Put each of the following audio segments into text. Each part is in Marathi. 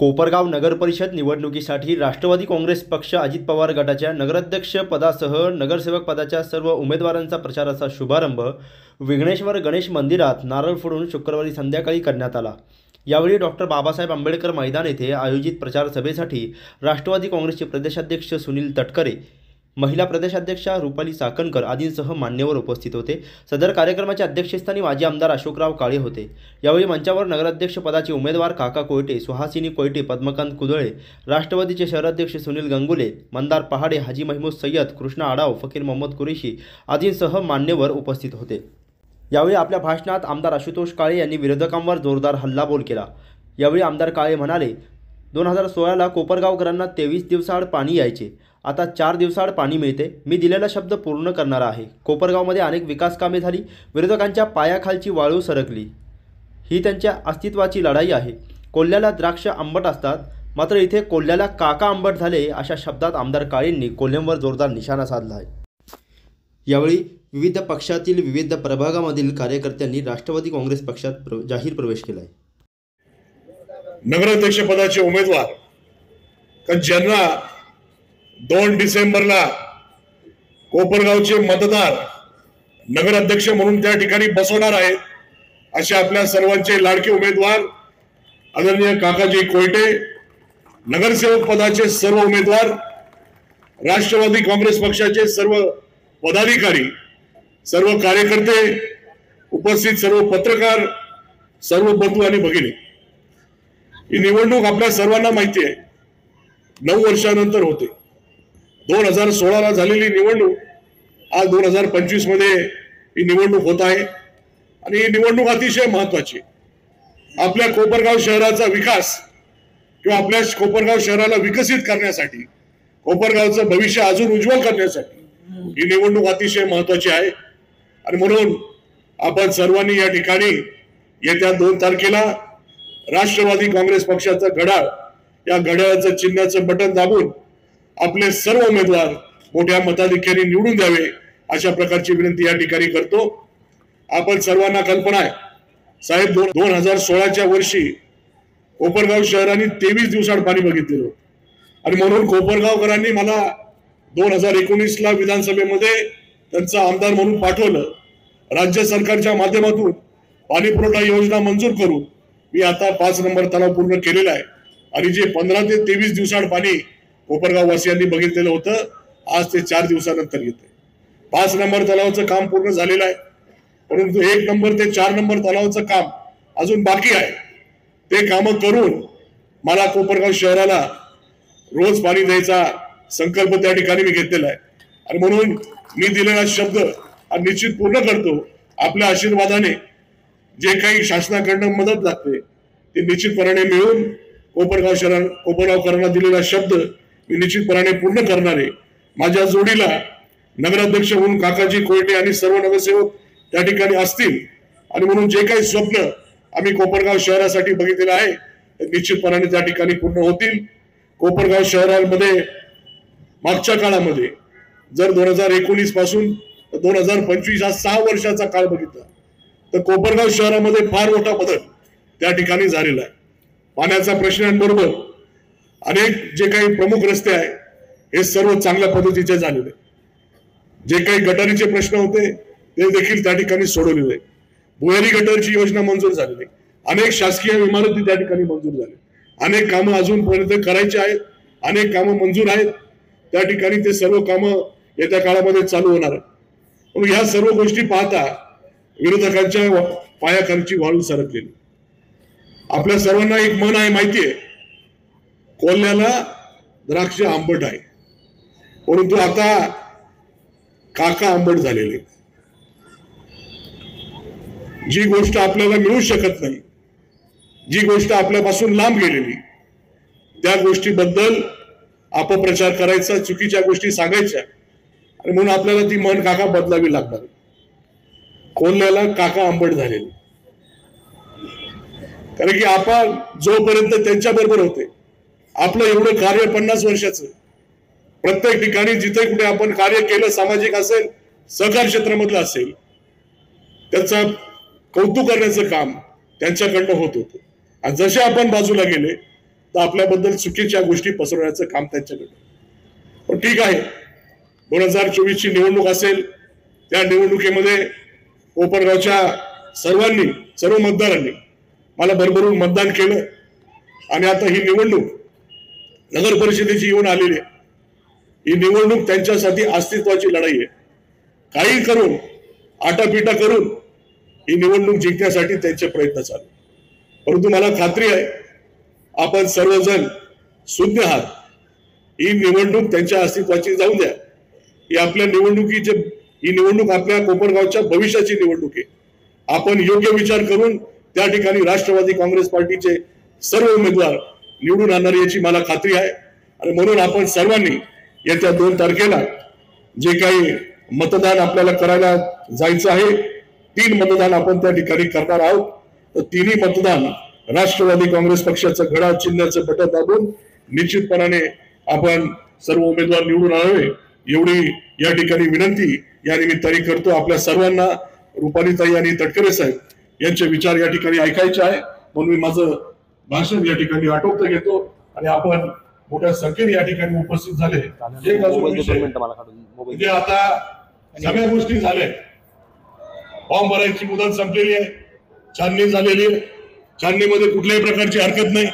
कोपरगाव नगर परिषद निवडणुकीसाठी राष्ट्रवादी काँग्रेस पक्ष अजित पवार गटाच्या नगराध्यक्ष पदासह नगरसेवक पदाच्या सर्व उमेदवारांचा प्रचाराचा शुभारंभ विघ्नेश्वर गणेश मंदिरात नारळ फोडून शुक्रवारी संध्याकाळी करण्यात आला। यावेळी डॉक्टर बाबासाहेब आंबेडकर मैदान येथे आयोजित प्रचार सभेसाठी राष्ट्रवादी काँग्रेसचे प्रदेशाध्यक्ष सुनील तटकरे, महिला प्रदेशाध्यक्षा रुपाली साकणकर आदींसह मान्यवर उपस्थित होते। सदर कार्यक्रमाच्या अध्यक्षस्थानी माजी आमदार अशोकराव काळे होते। यावेळी मंचावर नगराध्यक्ष पदाचे उमेदवार काका कोयटे, सुहासिनी कोयटे, पद्मकांत कुदळे, राष्ट्रवादीचे शहराध्यक्ष सुनील गंगुले, मंदार पहाडे, हाजी महमूद सय्यद, कृष्णा आडाव, फकीर मोहम्मद कुरेशी आदींसह मान्यवर उपस्थित होते। यावेळी आपल्या भाषणात आमदार आशुतोष काळे यांनी विरोधकांवर जोरदार हल्लाबोल केला। यावेळी आमदार काळे म्हणाले, 2016ला कोपरगावकरांना 23 दिवसाआड पाणी यायचे, आता 4 दिवसाआड पाणी मिळते। मी दिलेला शब्द पूर्ण करणार आहे। कोपरगावमध्ये अनेक विकास कामे झाली, विरोधकांच्या पायाखालची वाळू सरकली। ही त्यांच्या अस्तित्वाची लढाई आहे। कोल्ह्याला द्राक्ष आंबट असतात, मात्र इथे कोल्ह्याला काका आंबट झाले, अशा शब्दात आमदार काळेंनी कोल्ह्यांवर जोरदार निशाणा साधला आहे। यावेळी विविध पक्षातील विविध प्रभागामधील कार्यकर्त्यांनी राष्ट्रवादी काँग्रेस पक्षात जाहीर प्रवेश केला आहे। नगराध्यक्ष पदाचे उमेदवार ज्यांना 2 डिसेंबरला कोपरगावचे मतदार नगराध्यक्ष म्हणून त्या ठिकाणी बसवणार आहेत, असे आपल्या सर्वांचे लाडके उमेदवार आदरणीय काकाजी कोयटे, नगरसेवक पदाचे सर्व उमेदवार, राष्ट्रवादी काँग्रेस पक्षाचे सर्व पदाधिकारी, सर्व कार्यकर्ते, उपस्थित सर्व पत्रकार, सर्व बंधू आणि भगिनी, ही निवडणूक आपल्या सर्वांना माहिती आहे 9 वर्षानंतर होते। 2016ला झालेली निवडणूक आज 2025 मध्ये ही निवडणूक होत आहे आणि ही निवडणूक अतिशय महत्त्वाची। आपल्या कोपरगाव शहराचा विकास किंवा आपल्या कोपरगाव शहराला विकसित करण्यासाठी, कोपरगावचं भविष्य अजून उज्ज्वल करण्यासाठी ही निवडणूक अतिशय महत्त्वाची आहे। आणि म्हणून आपण सर्वांनी या ठिकाणी येत्या 2 तारखेला राष्ट्रवादी काँग्रेस पक्षाचा घड्याळ, या घड्याळाचं चिन्हाचं बटन दाबून आपले सर्व उमेदवार मोठ्या मताधिक्याने निवडून द्यावे, अशा प्रकारची विनंती या ठिकाणी करतो। आपण सर्वांना कल्पना आहे साहेब, 2016च्या वर्षी कोपरगाव शहराने 23 दिवसाआड पाणी बघितलेलं आणि म्हणून कोपरगावकरांनी मला 2019ला विधानसभेमध्ये त्यांचा आमदार म्हणून पाठवलं। राज्य सरकारच्या माध्यमातून पाणी पुरवठा योजना मंजूर करून मी आता 5 नंबर तलाव पूर्ण केलेला आहे आणि जे 15 ते 23 दिवसाआड पाणी कोपरगाव वासियांनी बघितलेलं होतं, आज ते 4 दिवसानंतर येते। 5 नंबर तलावाचं काम पूर्ण झालेलं आहे, परंतु 1 नंबर ते 4 नंबर तलावाचं काम अजून बाकी आहे। ते कामं करून मला कोपरगाव शहराला रोज पाणी द्यायचा संकल्प त्या ठिकाणी मी घेतलेला आहे आणि म्हणून मी दिलेला शब्द निश्चित पूर्ण करतो। आपल्या आशीर्वादाने जे काही शासनाकडून मदत लागते ते निश्चितपणे मिळून कोपरगावकरांना दिलेला शब्द मी निश्चितपणे पूर्ण करणार आहे। माझ्या जोडीला नगराध्यक्ष म्हणून काकाजी कोयटे आणि सर्व नगरसेवक त्या ठिकाणी असतील आणि म्हणून जे काही स्वप्न आम्ही कोपरगाव शहरासाठी बघितलेलं आहे ते निश्चितपणे त्या ठिकाणी पूर्ण होतील। कोपरगाव शहरामध्ये मागच्या काळामध्ये जर 2019 पासून 2025 हा 6 वर्षाचा काळ बघितला तर कोपरगाव शहरामध्ये फार मोठा बदल त्या ठिकाणी झालेला आहे। पाण्याचा प्रश्नांबरोबर अनेक जे काही प्रमुख रस्ते आहे हे सर्व चांगल्या पद्धतीचे झालेले, जे काही गटारीचे प्रश्न होते ते देखील त्या ठिकाणी सोडवलेले, भुयारी गटारची योजना मंजूर झालेली, अनेक शासकीय इमारती त्या ठिकाणी मंजूर झाल्या, अनेक कामं अजूनपर्यंत करायची आहेत, अनेक कामं मंजूर आहेत, त्या ठिकाणी ते सर्व कामं येत्या काळामध्ये चालू होणार। पण ह्या सर्व गोष्टी पाहता विरोधकांच्या पायाखालची वाळू सरकलेली। आपल्या सर्वांना एक मन आहे माहिती आहे, कोल्ह्याला द्राक्ष आंबट आहे, परंतु आता काका आंबट झालेले। जी गोष्ट आपल्याला मिळू शकत नाही, जी गोष्ट आपल्यापासून लांब गेलेली, त्या गोष्टीबद्दल अपप्रचार करायचा, चुकीच्या गोष्टी सांगायच्या आणि म्हणून आपल्याला ती मन काका बदलावी लागणार। कोल्ह्याला काका आंबट झालेले, कारण की आपण जोपर्यंत त्यांच्या बरोबर होते, आपलं एवढं कार्य 50 वर्षाचं, प्रत्येक ठिकाणी जिथे कुठे आपण कार्य केलं, सामाजिक असेल, सहकार क्षेत्रामधलं असेल, त्याचं कौतुक करण्याचं काम त्यांच्याकडनं होत होतं। आणि जसे आपण बाजूला गेले तर आपल्याबद्दल चुकीच्या गोष्टी पसरवण्याचं काम त्यांच्याकडे. पण ठीक आहे, 2024 ची निवडणूक असेल, त्या निवडणुकीमध्ये कोपरगावच्या सर्व मतदारांनी मला भरभरून मतदान केलं आणि आता ही निवडणूक नगर परिषदेची येऊन आलेली आहे. ही निवडणूक त्यांच्यासाठी अस्तित्वाची लढाई आहे. काही करून आटापिटा करून ही निवडणूक जिंकण्यासाठी त्यांचे प्रयत्न चालू. परंतु मला खात्री आहे आपण सर्वजण सुज्ञ आहात. ही निवडणूक त्यांच्या अस्तित्वाची जाऊ द्या. ही निवडणूक आपल्या कोपरगावच्या भविष्याची निवडणूक आहे. आपण योग्य विचार करून त्या ठिकाणी राष्ट्रवादी काँग्रेस पार्टीचे सर्व उमेदवार निवडून आणणार याची मला खात्री आहे. आणि म्हणून आपण सर्वांनी येत्या 2 तारखेला जे काही मतदान आपल्याला करायला जायचं आहे, 3 मतदान आपण त्या ठिकाणी करणार आहोत. तर 3ही मतदान राष्ट्रवादी काँग्रेस पक्षाचं घड्याळ चिन्हाचं बटन दाबून निश्चितपणाने आपण सर्व उमेदवार निवडून आणावे एवढी या ठिकाणी विनंती या निमित्ताने करतो. आपल्या सर्वांना रुपालीताई आणि तटकरे साहेब यांचे विचार या ठिकाणी ऐकायचे आहे. म्हणून मी माझं भाषण या ठिकाणी आटोपत घेतो आणि आपण मोठ्या संख्येने या ठिकाणी उपस्थित झाले. एक अजून विषय म्हणजे आता सगळ्या गोष्टी झाल्या. फॉर्म भरायची मुदत संपलेली आहे, छाननी झालेली आहे, छाननीमध्ये कुठल्याही प्रकारची हरकत नाही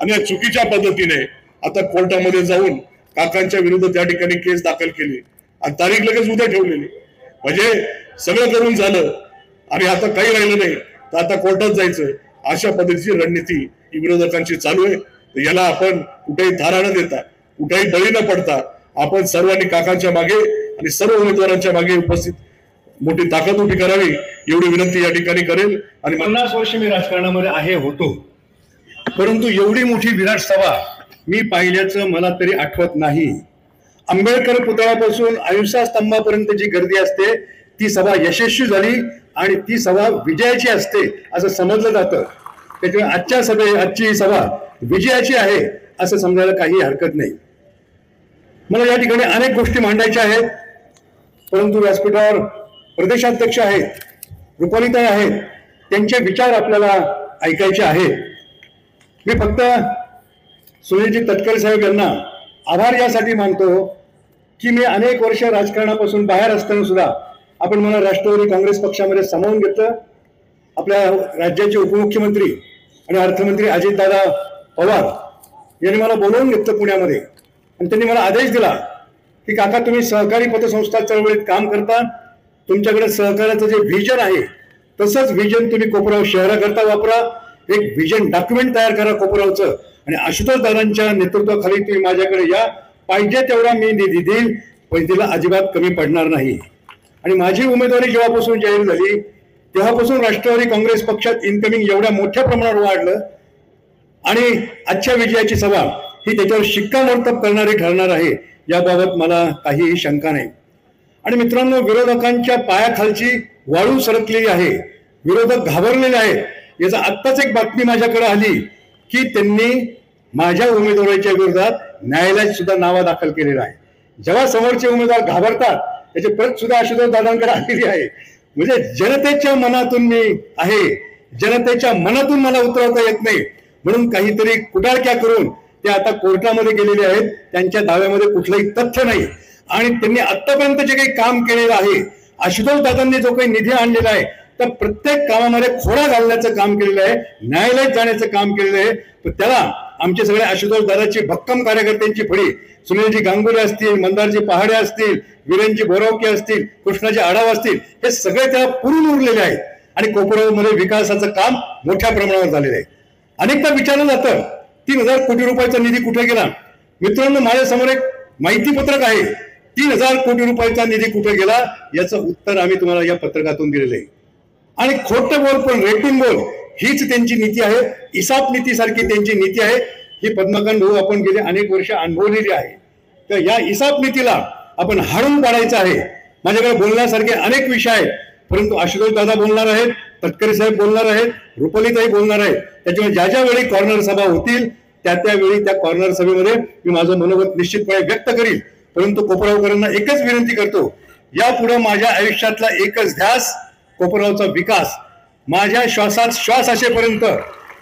आणि या चुकीच्या पद्धतीने आता कोर्टामध्ये जाऊन काकांच्या विरुद्ध त्या ठिकाणी केस दाखल केली आणि तारीख लगेच उद्या ठेवलेली. म्हणजे सगळं करून झालं आणि आता काही राहिलं नाही, तर आता कोर्टात जायचं अशा पद्धतीची रणनीती ही विरोधकांची चालू आहे. तर याला आपण कुठेही धारा न देता, कुठेही बळी न पडता आपण सर्वांनी काकांच्या मागे आणि सर्व उमेदवारांच्या मागे उपस्थित मोठी ताकद उभी करावी एवढी विनंती या ठिकाणी करेल. आणि 50 वर्ष मी राजकारणामध्ये होतो, परंतु एवढी मोठी विराट सभा मी पाहिल्याचं मला तरी आठवत नाही. आंबेडकर पुतळ्यापासून अहिंसा स्तंभापर्यंत जी गर्दी असते ती सभा यशस्वी झाली आणि ती सभा विजयाची असते असं समजलं जातं. त्याच्यामुळे आजची सभा विजयाची आहे असं समजायला काही हरकत नाही. मला या ठिकाणी अनेक गोष्टी मांडायच्या आहेत, परंतु व्यासपीठावर प्रदेशाध्यक्ष आहेत, रुपालीताई आहेत, त्यांचे विचार आपल्याला ऐकायचे आहेत. मी फक्त सुनीलजी तटकरे साहेब यांना आभार यासाठी मानतो की मी अनेक वर्ष राजकारणापासून बाहेर असताना सुद्धा आपण मला राष्ट्रवादी काँग्रेस पक्षामध्ये सामावून घेतलं. आपल्या राज्याचे उपमुख्यमंत्री आणि अर्थमंत्री अजितदादा पवार यांनी मला बोलवून घेतलं पुण्यामध्ये आणि त्यांनी मला आदेश दिला की काका तुम्ही सहकारी पतसंस्था चळवळीत काम करता, तुमच्याकडे सहकार्याचं जे व्हिजन आहे तसंच व्हिजन तुम्ही कोपराव शहराकरता वापरा. एक व्हिजन डॉक्युमेंट तयार करा कोपरावचं आणि आशुतोष दादांच्या नेतृत्वाखाली तुम्ही माझ्याकडे या, पाहिजे तेवढा मी निधी देईल, पण तिला अजिबात कमी पडणार नाही. आणि माझी उमेदवारी जेव्हापासून जाहीर झाली तेव्हापासून राष्ट्रवादी काँग्रेस पक्षात इन्कमिंग एवढ्या मोठ्या प्रमाणावर वाढलं आणि आजच्या विजयाची सभा ही त्याच्यावर शिक्कामोर्तब करणारी ठरणार आहे याबाबत मला काहीही शंका नाही. आणि मित्रांनो, विरोधकांच्या पायाखालची वाळू सरकलेली आहे, विरोधक घाबरलेले आहेत. याचा आत्ताच एक बातमी माझ्याकडे आली की त्यांनी माझ्या उमेदवाराच्या विरोधात न्यायालयात सुद्धा नावा दाखल केलेला आहे. जेव्हा समोरचे उमेदवार घाबरतात त्याची प्रत सुद्धा आशुतोष दादांकडे आलेली आहे. म्हणजे जनतेच्या मनातून मी आहे, जनतेच्या मनातून मला उतरवता येत नाही म्हणून काहीतरी कुटाळक्या करून ते आता कोर्टामध्ये गेलेले आहेत. त्यांच्या दाव्यामध्ये कुठलंही तथ्य नाही आणि त्यांनी आतापर्यंत जे काही काम केलेलं आहे, आशुतोष दादांनी जो काही निधी आणलेला आहे तर प्रत्येक कामामध्ये खोडा घालण्याचं काम केलेलं आहे, न्यायालयात जाण्याचं काम केलेलं आहे. तर त्याला आमचे सगळे आशुतोष दादाची भक्कम कार्यकर्त्यांची फळी, सुनीलजी गांगुले असतील, मंदारजी पहाडे असतील, वीरेनजी बोरावके असतील, कृष्णाजी आढाव असतील, हे सगळे त्याला पुरून उरलेले आहेत आणि कोपरावमध्ये विकासाचं काम मोठ्या प्रमाणावर झालेलं आहे. अनेकदा विचारलं जातं 3000 कोटी रुपयाचा निधी कुठे गेला. मित्रांनो, माझ्यासमोर एक माहितीपत्रक आहे, 3000 कोटी रुपयाचा निधी कुठे गेला याचं उत्तर आम्ही तुम्हाला या पत्रकातून दिलेलं आहे. आणि खोटं बोल पण रेटिंग बोल हीच त्यांची नीती आहे, इसाप नीतीसारखी त्यांची नीती आहे. ही पद्मकांत भाऊ आपण गेले अनेक वर्ष अनुभवलेली आहे. तर या इसाप नीतीला आपण हाणून पाडायचं आहे. माझ्याकडे बोलण्यासारखे अनेक विषय आहेत, परंतु आशुतोष दादा बोलणार आहेत, तटकरे साहेब बोलणार आहेत, रुपालीताई बोलणार आहेत. त्याच्यामुळे ज्या ज्या वेळी कॉर्नर सभा होतील त्यावेळी त्या कॉर्नर सभेमध्ये मी माझं मनोगत निश्चितपणे व्यक्त करील. परंतु कोपरावकरांना एकच विनंती करतो, यापुढे माझ्या आयुष्यातला एकच ध्यास कोपरावचा विकास. माझ्या श्वासात श्वास असेपर्यंत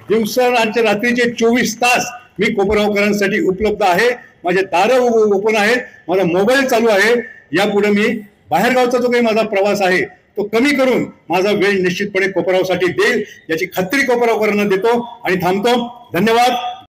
दिवसा आणि रात्रीचे 24 तास मी कोपरगावकरांसाठी उपलब्ध आहे. माझे दारं ओपन आहेत, माझा मोबाईल चालू आहे. यापुढे मी बाहेरगावचा जो काही माझा प्रवास आहे तो कमी करून माझा वेळ निश्चितपणे कोपरगावसाठी देईल याची खात्री कोपरगावकरांना देतो आणि थांबतो. धन्यवाद.